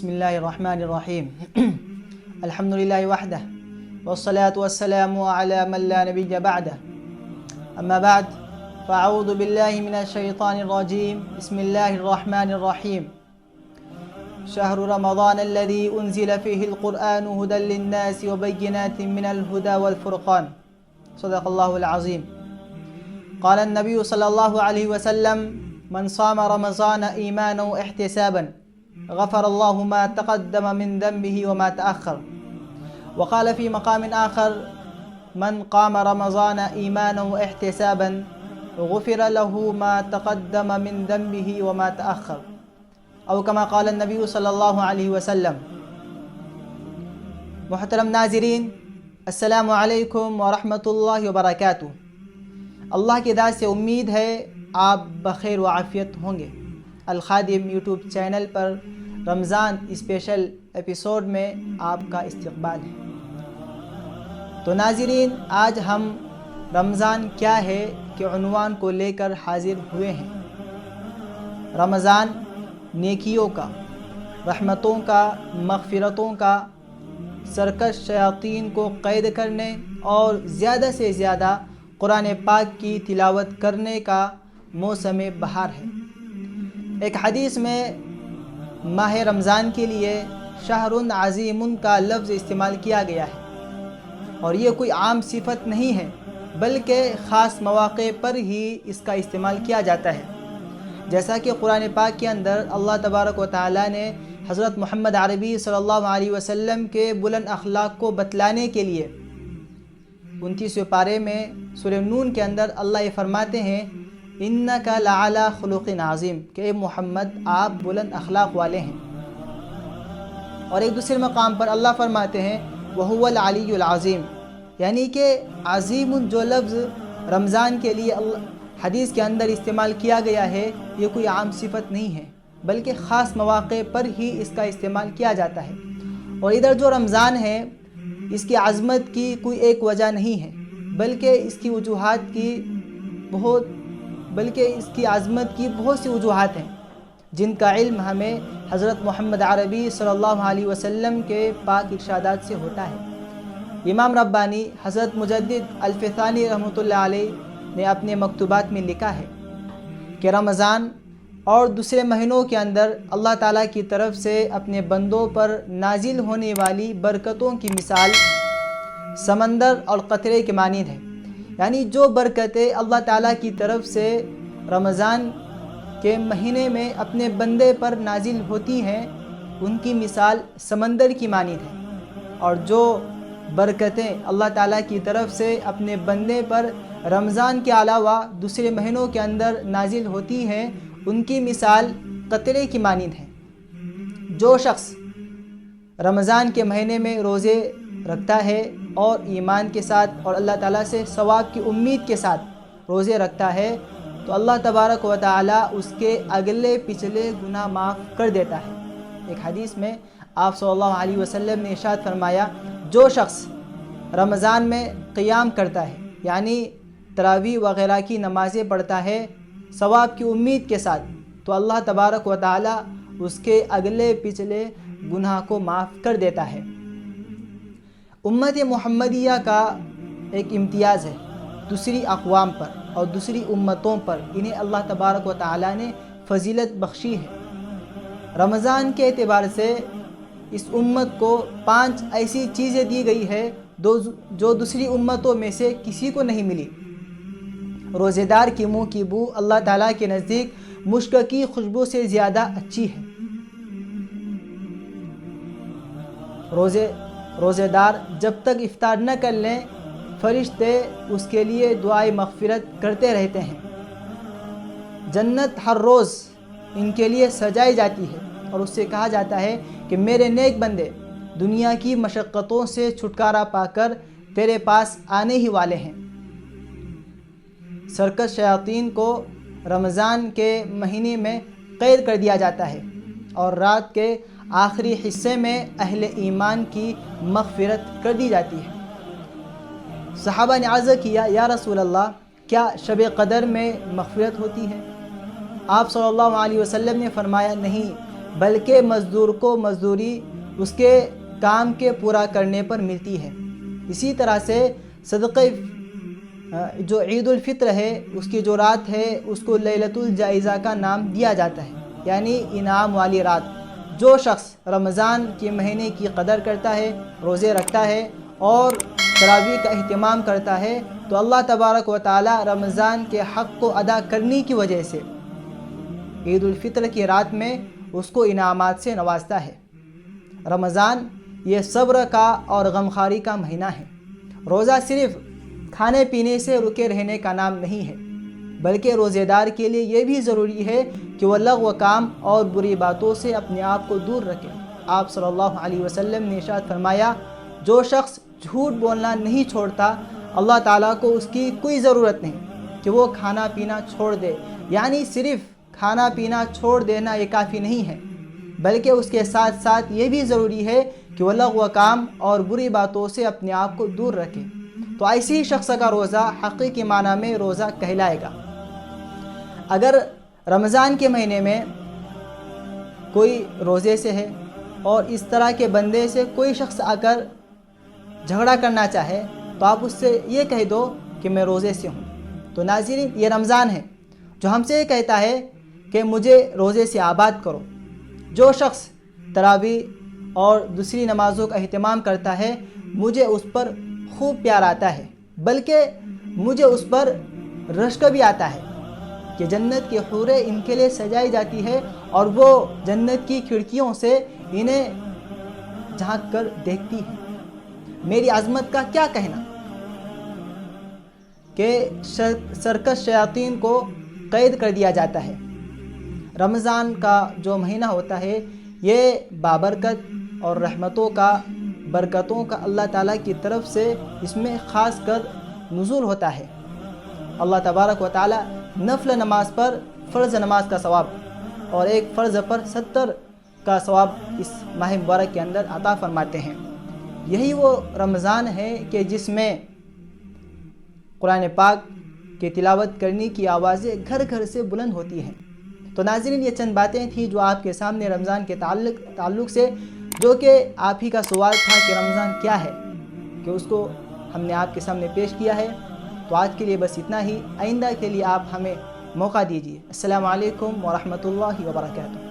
بسم الله الرحمن الرحيم الحمد لله وحده والصلاة والسلام على من لا نبي بعده أما بعد فأعوذ بالله من الشيطان الرجيم بسم الله الرحمن الرحيم شهر رمضان الذي أنزل فيه القرآن هدى للناس وبينات من الهدى والفرقان صدق الله العظيم. قال النبي صلى الله عليه وسلم من صام رمضان إيمانا واحتسابا غفر الله ما تقدم من ذنبه وما تأخر. وقال في مقام آخر من قام رمضان إيمانا واحتسابا غفر له ما تقدم من ذنبه وما تأخر، او كما قال النبی صلی اللہ علیہ وسلم. محترم ناظرین، السلام علیکم ورحمۃ اللہ وبرکاتہ. اللہ کی ذات سے امید ہے آپ بخیر و عافیت ہوں گے. الخادم یوٹیوب چینل پر رمضان اسپیشل ایپیسوڈ میں آپ کا استقبال ہے. تو ناظرین، آج ہم رمضان کیا ہے کہ عنوان کو لے کر حاضر ہوئے ہیں. رمضان نیکیوں کا، رحمتوں کا، مغفرتوں کا، سرکش شیاطین کو قید کرنے اور زیادہ سے زیادہ قرآن پاک کی تلاوت کرنے کا موسم بہار ہے. ایک حدیث میں ماہ رمضان کے لیے شہر عظیم کا لفظ استعمال کیا گیا ہے، اور یہ کوئی عام صفت نہیں ہے بلکہ خاص مواقع پر ہی اس کا استعمال کیا جاتا ہے. جیسا کہ قرآن پاک کے اندر اللہ تبارک و تعالیٰ نے حضرت محمد عربی صلی اللہ علیہ وسلم کے بلند اخلاق کو بتلانے کے لیے 29ویں پارے میں سورہ نون کے اندر اللہ یہ فرماتے ہیں اِنَّكَ لَعَلَىٰ خُلُقٍ عَظِيمٍ کہ اے محمد آپ بلند اخلاق والے ہیں. اور ایک دوسرے مقام پر اللہ فرماتے ہیں وَهُوَ الْعَلِيُّ الْعَظِيمُ، یعنی کہ عظیم جو لفظ رمضان کے لیے حدیث کے اندر استعمال کیا گیا ہے یہ کوئی عام صفت نہیں ہے بلکہ خاص مواقع پر ہی اس کا استعمال کیا جاتا ہے. اور ادھر جو رمضان ہے اس کی عظمت کی کوئی ایک وجہ نہیں ہے بلکہ اس کی عظمت کی بہت سی وجوہات ہیں جن کا علم ہمیں حضرت محمد عربی صلی اللہ علیہ وسلم کے پاک ارشادات سے ہوتا ہے. امام ربانی حضرت مجدد الفثانی رحمۃ اللہ علیہ نے اپنے مکتوبات میں لکھا ہے کہ رمضان اور دوسرے مہینوں کے اندر اللہ تعالیٰ کی طرف سے اپنے بندوں پر نازل ہونے والی برکتوں کی مثال سمندر اور قطرے کے مانند ہے. یعنی جو برکتیں اللہ تعالیٰ کی طرف سے رمضان کے مہینے میں اپنے بندے پر نازل ہوتی ہیں ان کی مثال سمندر کی مانند ہے، اور جو برکتیں اللہ تعالیٰ کی طرف سے اپنے بندے پر رمضان کے علاوہ دوسرے مہینوں کے اندر نازل ہوتی ہیں ان کی مثال قطرے کی مانند ہے. جو شخص رمضان کے مہینے میں روزے رکھتا ہے اور ایمان کے ساتھ اور اللہ تعالیٰ سے ثواب کی امید کے ساتھ روزے رکھتا ہے تو اللہ تبارک و تعالیٰ اس کے اگلے پچھلے گناہ معاف کر دیتا ہے. ایک حدیث میں آپ صلی اللہ علیہ وسلم نے ارشاد فرمایا جو شخص رمضان میں قیام کرتا ہے یعنی تراویح وغیرہ کی نمازیں پڑھتا ہے ثواب کی امید کے ساتھ تو اللہ تبارک و تعالیٰ اس کے اگلے پچھلے گناہ کو معاف کر دیتا ہے. امت محمدیہ کا ایک امتیاز ہے دوسری اقوام پر اور دوسری امتوں پر، انہیں اللہ تبارک و تعالیٰ نے فضیلت بخشی ہے. رمضان کے اعتبار سے اس امت کو 5 ایسی چیزیں دی گئی ہے جو دوسری امتوں میں سے کسی کو نہیں ملی. روزے دار کی منہ کی بو اللہ تعالیٰ کے نزدیک مشک کی خوشبو سے زیادہ اچھی ہے. روزے دار جب تک افطار نہ کر لیں فرشتے اس کے لیے دعائے مغفرت کرتے رہتے ہیں. جنت ہر روز ان کے لیے سجائی جاتی ہے اور اس سے کہا جاتا ہے کہ میرے نیک بندے دنیا کی مشقتوں سے چھٹکارا پا کر تیرے پاس آنے ہی والے ہیں. سرکش شیاطین کو رمضان کے مہینے میں قید کر دیا جاتا ہے اور رات کے آخری حصے میں اہل ایمان کی مغفرت کر دی جاتی ہے. صحابہ نے عرض کیا یا رسول اللہ کیا شب قدر میں مغفرت ہوتی ہے؟ آپ صلی اللہ علیہ وسلم نے فرمایا نہیں، بلکہ مزدور کو مزدوری اس کے کام کے پورا کرنے پر ملتی ہے۔ اسی طرح سے صدقہ جو عید الفطر ہے اس کی جو رات ہے اس کو لیلۃ الجائزہ کا نام دیا جاتا ہے، یعنی انعام والی رات۔ جو شخص رمضان کے مہینے کی قدر کرتا ہے، روزے رکھتا ہے اور تراویح کا اہتمام کرتا ہے تو اللہ تبارک و تعالی رمضان کے حق کو ادا کرنے کی وجہ سے عید الفطر کی رات میں اس کو انعامات سے نوازتا ہے۔ رمضان یہ صبر کا اور غمخواری کا مہینہ ہے۔ روزہ صرف کھانے پینے سے رکے رہنے کا نام نہیں ہے، بلکہ روزے دار کے لیے یہ بھی ضروری ہے کہ وہ لغو کام اور بری باتوں سے اپنے آپ کو دور رکھے۔ آپ صلی اللہ علیہ وسلم نے ارشاد فرمایا، جو شخص جھوٹ بولنا نہیں چھوڑتا اللہ تعالیٰ کو اس کی کوئی ضرورت نہیں کہ وہ کھانا پینا چھوڑ دے، یعنی صرف کھانا پینا چھوڑ دینا یہ کافی نہیں ہے، بلکہ اس کے ساتھ ساتھ یہ بھی ضروری ہے کہ وہ لغو کام اور بری باتوں سے اپنے آپ کو دور رکھے، تو ایسے ہی شخص کا روزہ حقیقی معنی میں روزہ کہلائے گا۔ اگر رمضان کے مہینے میں کوئی روزے سے ہے اور اس طرح کے بندے سے کوئی شخص آ کر جھگڑا کرنا چاہے تو آپ اس سے یہ کہہ دو کہ میں روزے سے ہوں۔ تو ناظرین، یہ رمضان ہے جو ہم سے یہ کہتا ہے کہ مجھے روزے سے آباد کرو۔ جو شخص تراویح اور دوسری نمازوں کا اہتمام کرتا ہے مجھے اس پر خوب پیار آتا ہے، بلکہ مجھے اس پر رشک بھی آتا ہے کہ جنت کی حوریں ان کے لیے سجائی جاتی ہے اور وہ جنت کی کھڑکیوں سے انہیں جھانک کر دیکھتی ہے۔ میری عظمت کا کیا کہنا کہ سرکش شیاطین کو قید کر دیا جاتا ہے۔ رمضان کا جو مہینہ ہوتا ہے یہ بابرکت اور رحمتوں کا، برکتوں کا اللہ تعالیٰ کی طرف سے اس میں خاص کر نزول ہوتا ہے۔ اللہ تبارک و تعالیٰ نفل نماز پر فرض نماز کا ثواب اور ایک فرض پر 70 کا ثواب اس ماہ مبارک کے اندر عطا فرماتے ہیں۔ یہی وہ رمضان ہے کہ جس میں قرآن پاک کی تلاوت کرنے کی آوازیں گھر گھر سے بلند ہوتی ہیں۔ تو ناظرین، یہ چند باتیں تھیں جو آپ کے سامنے رمضان کے تعلق سے، جو کہ آپ ہی کا سوال تھا کہ رمضان کیا ہے، کہ اس کو ہم نے آپ کے سامنے پیش کیا ہے۔ تو آج کے لیے بس اتنا ہی، آئندہ کے لیے آپ ہمیں موقع دیجیے۔ السلام علیکم ورحمۃ اللہ وبرکاتہ۔